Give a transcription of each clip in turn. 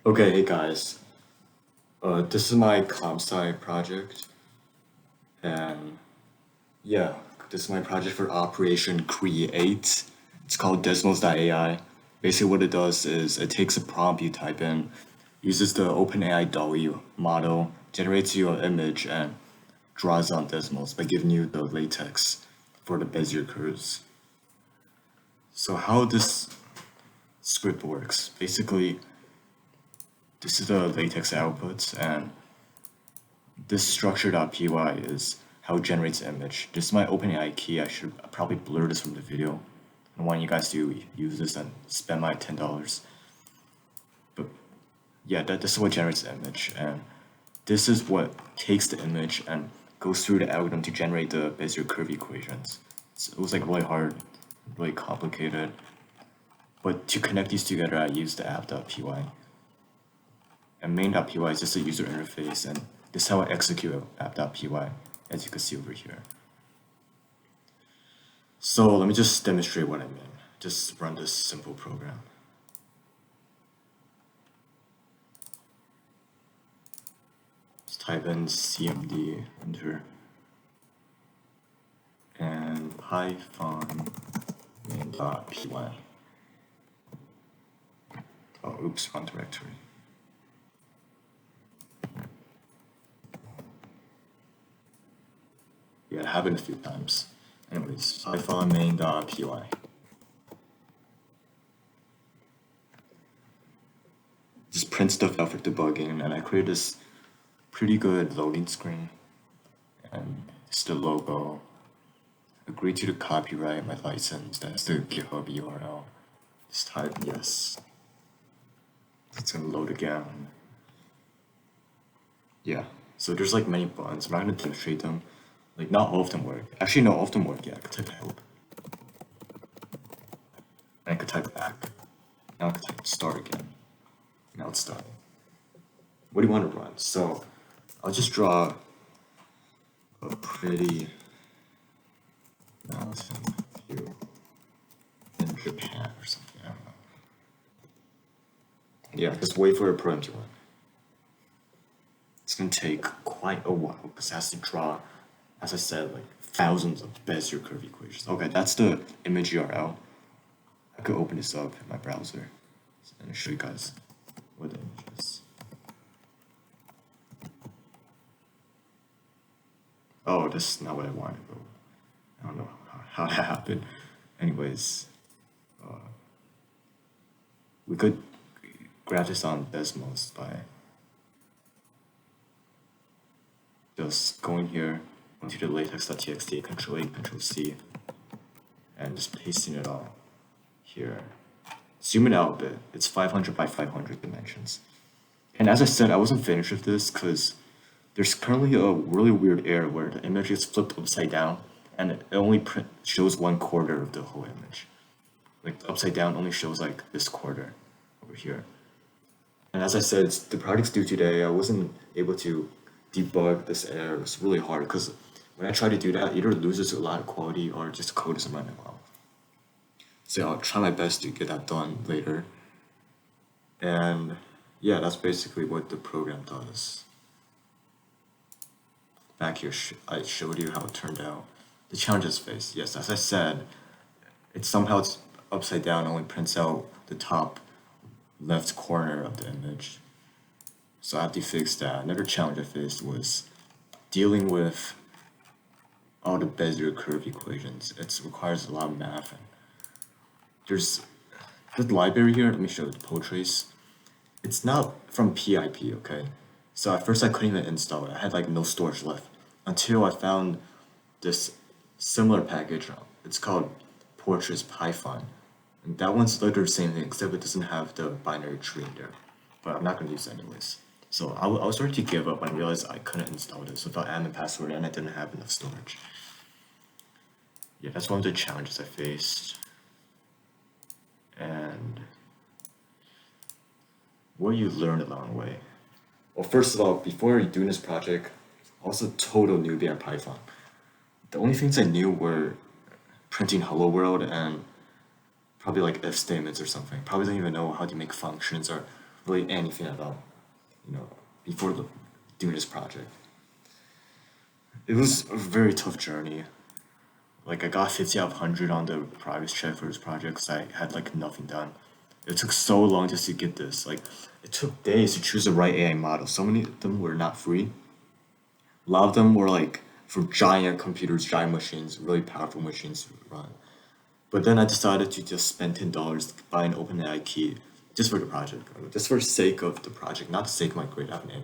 Okay, hey guys. This is my comp sci project, and yeah, this is my project for Operation CRE8. It's called Desmos.ai. Basically, what it does is it takes a prompt you type in, uses the OpenAI DALL-E model, generates you an image, and draws on Desmos by giving you the latex for the Bezier curves. So how this script works? Basically, this is the latex outputs, and this structure.py is how it generates the image. This is my OpenAI key. I should probably blur this from the video. I don't want you guys to use this and spend my $10. But yeah, this is what generates the image. And this is what takes the image and goes through the algorithm to generate the Bezier curve equations. It was like really hard, really complicated. But to connect these together, I used the app.py. And main.py is just a user interface, and this is how I execute app.py, as you can see over here. So let me just demonstrate what I mean. Just run this simple program. Just type in cmd, enter, and python main.py. Oh, oops, wrong directory. Yeah, it happened a few times. Anyways, python main.py. Just print stuff out for debugging, and I created this pretty good loading screen. And it's the logo. Agree to the copyright, my license. That's the GitHub URL. Just type yes. It's gonna load again. Yeah. So there's like many buttons. I'm not gonna demonstrate them. Like not all of them work. Actually, no, all of them work. Yeah, I could type help. And I could type back. Now I could type start again. Now it's starting. What do you want to run? So I'll just draw a pretty mountain view in Japan or something. I don't know. Yeah, just wait for a program to run. It's gonna take quite a while because it has to draw, as I said, like thousands of Bezier curve equations. Okay, that's the image URL. I could open this up in my browser and show you guys what the image is. Oh, this is not what I wanted, but I don't know how that happened. Anyways, we could grab this on Desmos by just going here onto the latex.txt, Control A, Control C, and just pasting it all here. Zoom it out a bit. It's 500 by 500 dimensions. And as I said, I wasn't finished with this because there's currently a really weird error where the image is flipped upside down and it only shows 1/4 of the whole image. Like upside down only shows like this quarter over here. And as I said, the project's due today. I wasn't able to debug this error. It was really hard because when I try to do that, either it loses a lot of quality or just code isn't running well. So I'll try my best to get that done later. And yeah, that's basically what the program does. Back here, I showed you how it turned out. The challenges faced, yes, as I said, it's upside down, only prints out the top left corner of the image. So I have to fix that. Another challenge I faced was dealing with all the Bezier curve equations. It requires a lot of math. And there's the library here. Let me show you the potrace. It's not from PIP, okay? So at first I couldn't even install it. I had like no storage left until I found this similar package. It's called Portraits Python. And that one's literally the same thing, except it doesn't have the binary tree in there. But I'm not gonna use it anyways. So I was starting to give up when I realized I couldn't install this without admin password and I didn't have enough storage. Yeah, that's one of the challenges I faced. And what you learned along the way. Well, first of all, before doing this project, I was a total newbie at Python. The only things I knew were printing hello world and probably like if statements or something. Probably didn't even know how to make functions or really anything at all, you know, before doing this project. It was a very tough journey. Like I got 50 out of 100 on the progress check for this project because I had like nothing done. It took so long just to get this. Like it took days to choose the right AI model. So many of them were not free. A lot of them were like for giant computers, giant machines, really powerful machines to run. But then I decided to just spend $10 to buy an OpenAI key just for the project, just for the sake of the project, not the sake of my grade. I have an A.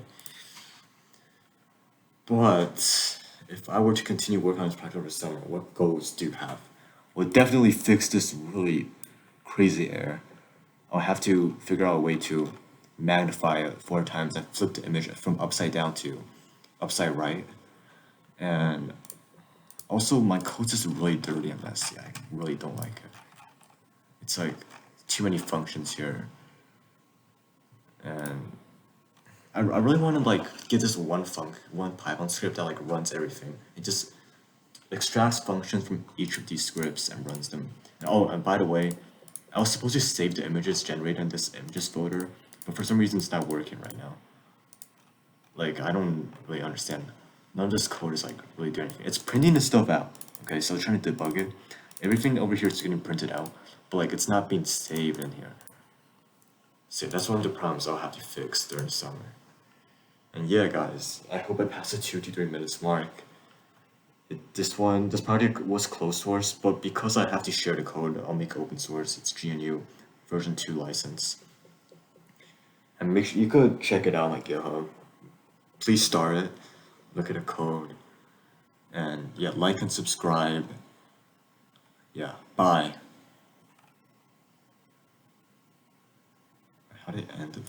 But if I were to continue working on this project over the summer, what goals do you have? Well, definitely fix this really crazy error. I'll have to figure out a way to magnify it 4 times and flip the image from upside down to upside right. And also, my code is really dirty and messy. I really don't like it. It's like too many functions here, and I really want to like get this one Python script that like runs everything. It just extracts functions from each of these scripts and runs them. And, oh, and by the way, I was supposed to save the images generated in this images folder, but for some reason it's not working right now. Like I don't really understand. None of this code is like really doing anything. It's printing this stuff out. Okay, so trying to debug it. Everything over here is getting printed out, but like it's not being saved in here. So that's one of the problems I'll have to fix during the summer. And yeah, guys, I hope I passed the 2 to 3 minutes mark. This project was closed source, but because I have to share the code, I'll make it open source. It's GNU version 2 license. And make sure you could check it out on my GitHub. Please start it, look at the code, and yeah, like and subscribe. Yeah, bye. How did it end?